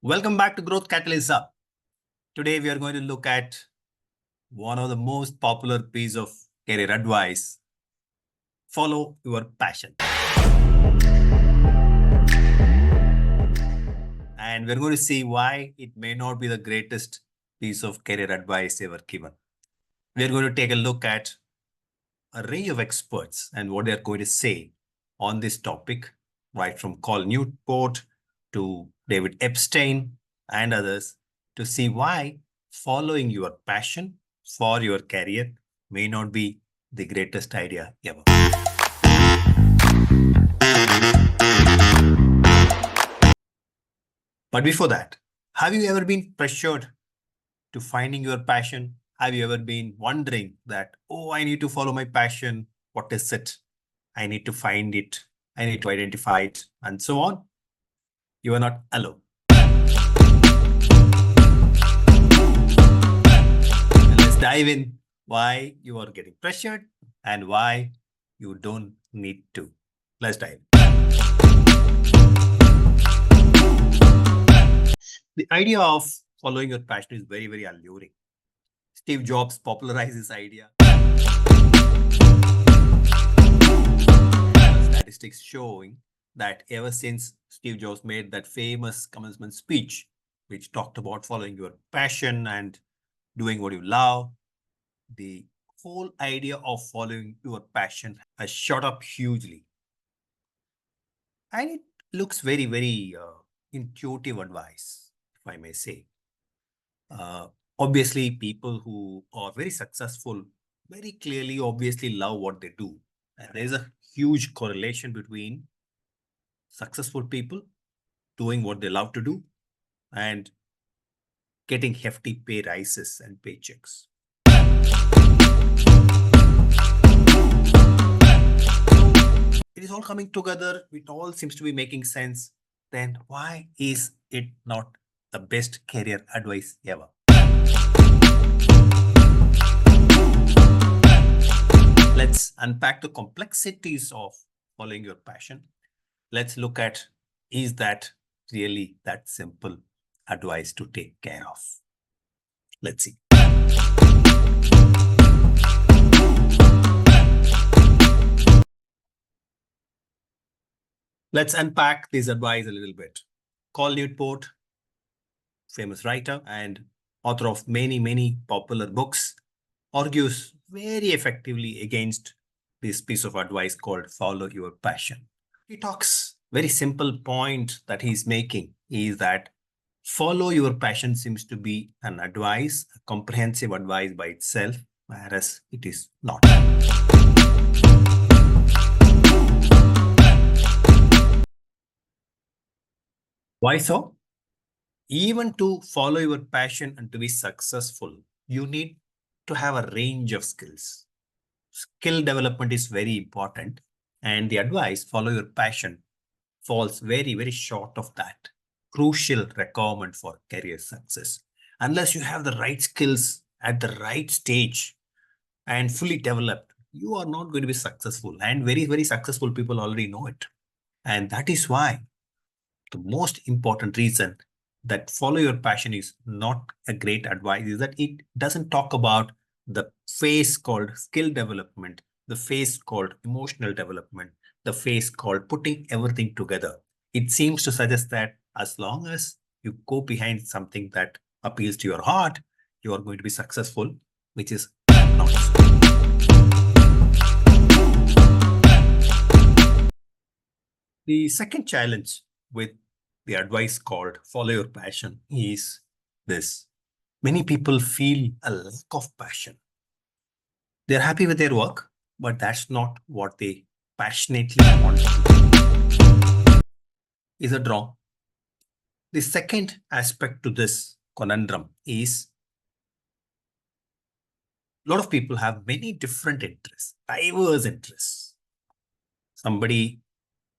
Welcome back to Growth Catalyst Hub. Today we are going to look at one of the most popular piece of career advice. Follow your passion. And we're going to see why it may not be the greatest piece of career advice ever given. We're going to take a look at an array of experts and what they're going to say on this topic, right from Cal Newport to David Epstein and others, to see why following your passion for your career may not be the greatest idea ever. But before that, have you ever been pressured to finding your passion? Have you ever been wondering that, oh, I need to follow my passion. What is it? I need to find it. I need to identify it, and so on. You are not alone. And let's dive in why you are getting pressured and why you don't need to. Let's dive. The idea of following your passion is very, very alluring. Steve Jobs popularized this idea. Statistics showing that ever since Steve Jobs made that famous commencement speech, which talked about following your passion and doing what you love, the whole idea of following your passion has shot up hugely. And it looks very, very intuitive advice, if I may say. Obviously, people who are very successful very clearly, obviously love what they do. And there's a huge correlation between successful people doing what they love to do and getting hefty pay rises and paychecks. It is all coming together. It all seems to be making sense. Then why is it not the best career advice ever? Let's unpack the complexities of following your passion. Let's look at, is that really that simple advice to take care of? Let's see. Let's unpack this advice a little bit. Cal Newport, famous writer and author of many, many popular books, argues very effectively against this piece of advice called follow your passion. He talks very simple point that he's making is that follow your passion seems to be an advice, a comprehensive advice by itself, whereas it is not. Why so? Even to follow your passion and to be successful, you need to have a range of skills. Skill development is very important, and the advice, follow your passion, falls very, very short of that crucial requirement for career success. Unless you have the right skills at the right stage and fully developed, you are not going to be successful. And very, very successful people already know it. And that is why the most important reason that follow your passion is not a great advice is that it doesn't talk about the phase called skill development, the phase called emotional development, the phase called putting everything together. It seems to suggest that as long as you go behind something that appeals to your heart, you are going to be successful, which is not so. The second challenge with the advice called follow your passion is this. Many people feel a lack of passion. They're happy with their work, but that's not what they passionately want to do. Is it wrong? The second aspect to this conundrum is a lot of people have many different interests, diverse interests. Somebody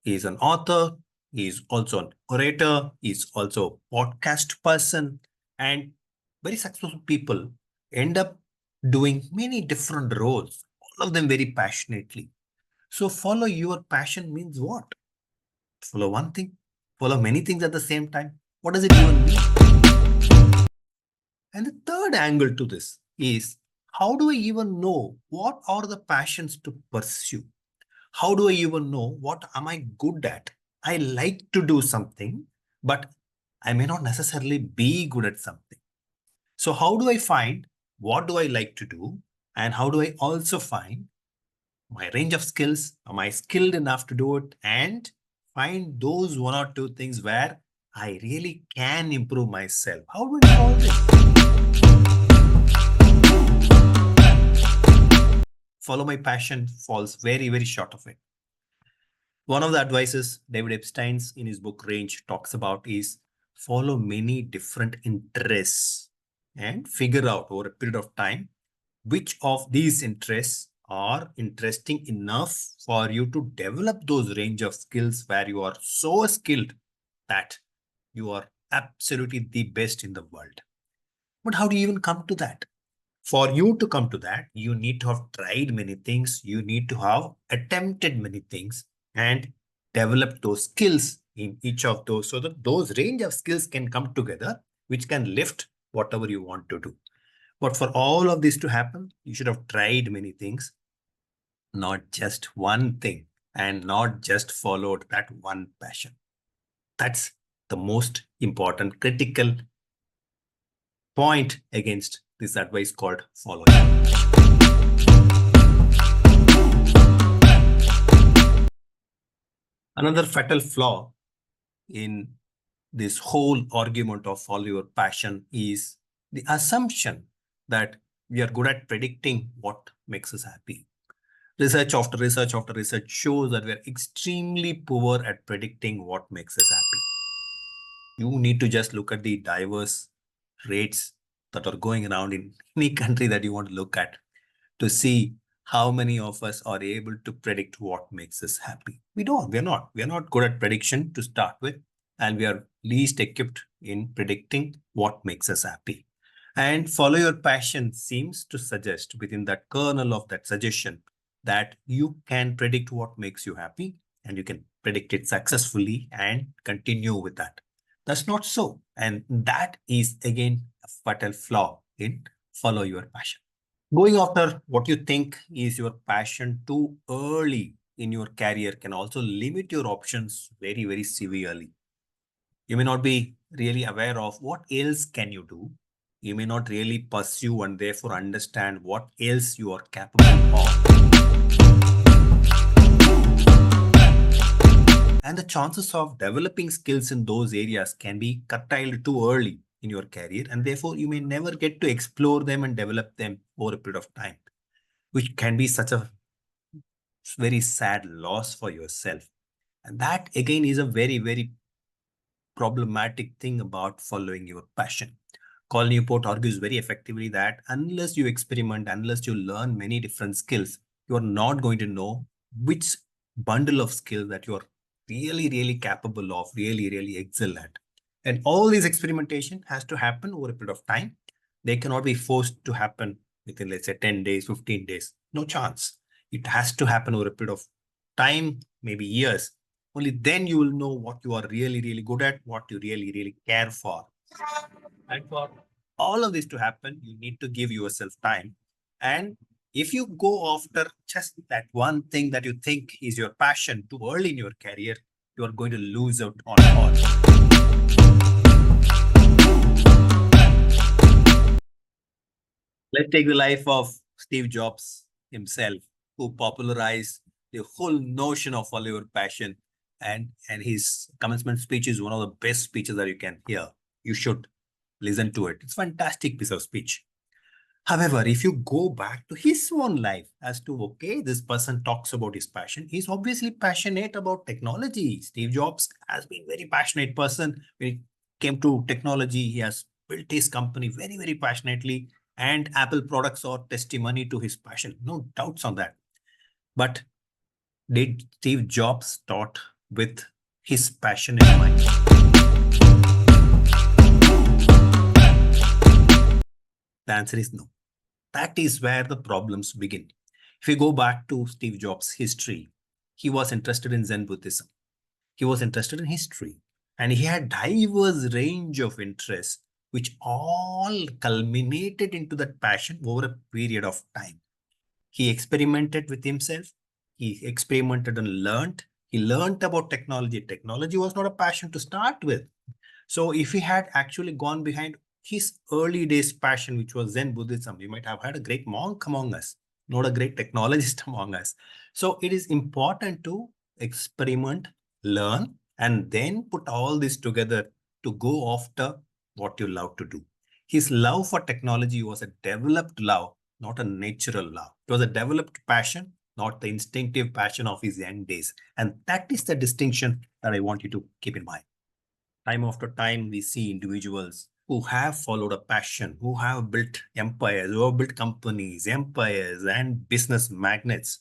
is an author, he is also an orator, he is also a podcast person, and very successful people end up doing many different roles, all of them very passionately. So follow your passion means what? Follow one thing, follow many things at the same time. What does it even mean? And the third angle to this is, how do I even know what are the passions to pursue? How do I even know what am I good at? I like to do something, but I may not necessarily be good at something. So how do I find what do I like to do? And how do I also find my range of skills? Am I skilled enough to do it? And find those one or two things where I really can improve myself. How do I do all this? Follow my passion falls very, very short of it. One of the advices David Epstein's in his book Range talks about is follow many different interests and figure out over a period of time which of these interests are interesting enough for you to develop those range of skills where you are so skilled that you are absolutely the best in the world. But how do you even come to that? For you to come to that, you need to have tried many things. You need to have attempted many things and developed those skills in each of those so that those range of skills can come together, which can lift whatever you want to do. But for all of this to happen, you should have tried many things, not just one thing, and not just followed that one passion. That's the most important critical point against this advice called following. Another fatal flaw in this whole argument of follow your passion is the assumption that we are good at predicting what makes us happy. Research after research after research shows that we are extremely poor at predicting what makes us happy. You need to just look at the diverse rates that are going around in any country that you want to look at to see how many of us are able to predict what makes us happy. We don't. We're not. We're not good at prediction to start with, and we are least equipped in predicting what makes us happy. And follow your passion seems to suggest within that kernel of that suggestion that you can predict what makes you happy and you can predict it successfully and continue with that. That's not so. And that is again a fatal flaw in follow your passion. Going after what you think is your passion too early in your career can also limit your options very, very severely. You may not be really aware of what else can you do. You may not really pursue and therefore understand what else you are capable of. And the chances of developing skills in those areas can be curtailed too early in your career, and therefore you may never get to explore them and develop them over a period of time, which can be such a very sad loss for yourself. And that again is a very, very problematic thing about following your passion. Cal Newport argues very effectively that unless you experiment, unless you learn many different skills, you are not going to know which bundle of skills that you are really, really capable of, really, really excel at. And all this experimentation has to happen over a period of time. They cannot be forced to happen within, let's say, 10 days, 15 days. No chance. It has to happen over a period of time, maybe years. Only then you will know what you are really, really good at, what you really, really care for. And for all of this to happen, you need to give yourself time. And if you go after just that one thing that you think is your passion too early in your career, you are going to lose out on all. Let's take the life of Steve Jobs himself, who popularized the whole notion of follow your passion. And his commencement speech is one of the best speeches that you can hear. You should listen to it. It's a fantastic piece of speech. However, if you go back to his own life as to, okay, this person talks about his passion, he's obviously passionate about technology. Steve Jobs has been a very passionate person. When it came to technology, he has built his company very, very passionately, and Apple products are testimony to his passion. No doubts on that. But did Steve Jobs start with his passion in mind? The answer is no. That is where the problems begin. If you go back to Steve Jobs' history, he was interested in Zen Buddhism. He was interested in history. And he had diverse range of interests, which all culminated into that passion over a period of time. He experimented with himself. He experimented and learned. He learned about technology. Technology was not a passion to start with. So if he had actually gone behind his early days passion, which was Zen Buddhism, we might have had a great monk among us, not a great technologist among us. So it is important to experiment, learn, and then put all this together to go after what you love to do. His love for technology was a developed love, not a natural love. It was a developed passion, not the instinctive passion of his young days. And that is the distinction that I want you to keep in mind. Time after time, we see individuals who have followed a passion, who have built empires, who have built companies, empires, and business magnets,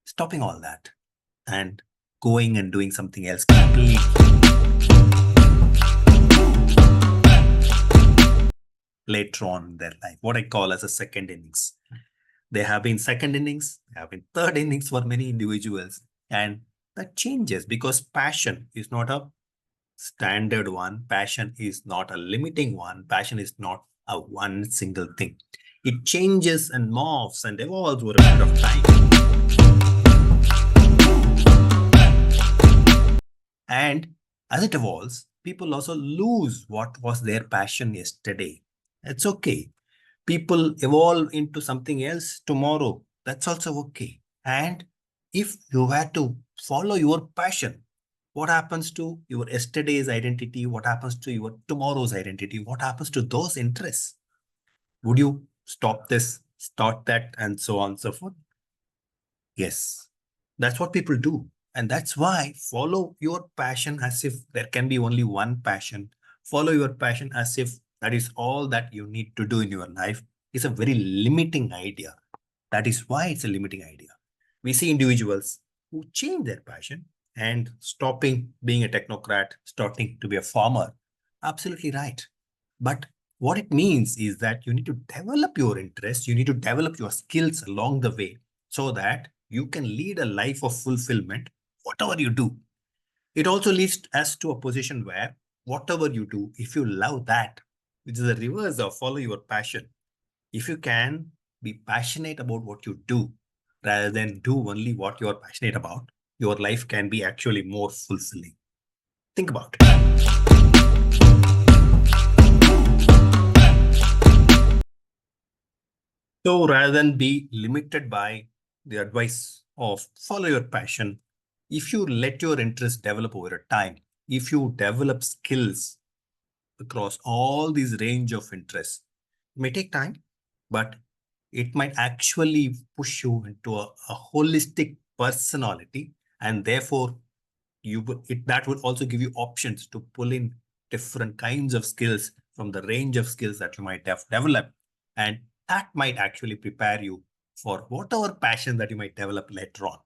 stopping all that and going and doing something else completely. Later on in their life, what I call as a second innings. There have been second innings, there have been third innings for many individuals, and that changes because passion is not a standard one. Passion is not a limiting one. Passion is not a one single thing. It changes and morphs and evolves over a period of time. And as it evolves, people also lose what was their passion yesterday. It's okay. People evolve into something else tomorrow. That's also okay. And if you had to follow your passion, what happens to your yesterday's identity? What happens to your tomorrow's identity? What happens to those interests? Would you stop this, start that, and so on and so forth? Yes, that's what people do. And that's why follow your passion as if there can be only one passion. Follow your passion as if that is all that you need to do in your life is a very limiting idea. That is why it's a limiting idea. We see individuals who change their passion and stopping being a technocrat, starting to be a farmer. Absolutely right. But what it means is that you need to develop your interests, you need to develop your skills along the way so that you can lead a life of fulfillment, whatever you do. It also leads us to a position where whatever you do, if you love that, which is the reverse of follow your passion, if you can be passionate about what you do rather than do only what you are passionate about, your life can be actually more fulfilling. Think about it. So rather than be limited by the advice of follow your passion, if you let your interest develop over a time, if you develop skills across all these range of interests, it may take time, but it might actually push you into a holistic personality, and therefore that would also give you options to pull in different kinds of skills from the range of skills that you might have developed, and that might actually prepare you for whatever passion that you might develop later on.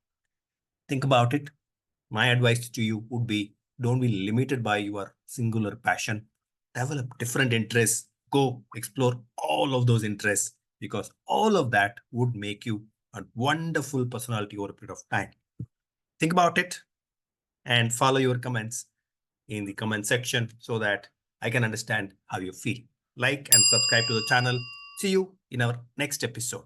Think about it. My advice to you would be don't be limited by your singular passion. Develop different interests. Go explore all of those interests because all of that would make you a wonderful personality over a period of time. Think about it and follow your comments in the comment section so that I can understand how you feel. Like and subscribe to the channel. See you in our next episode.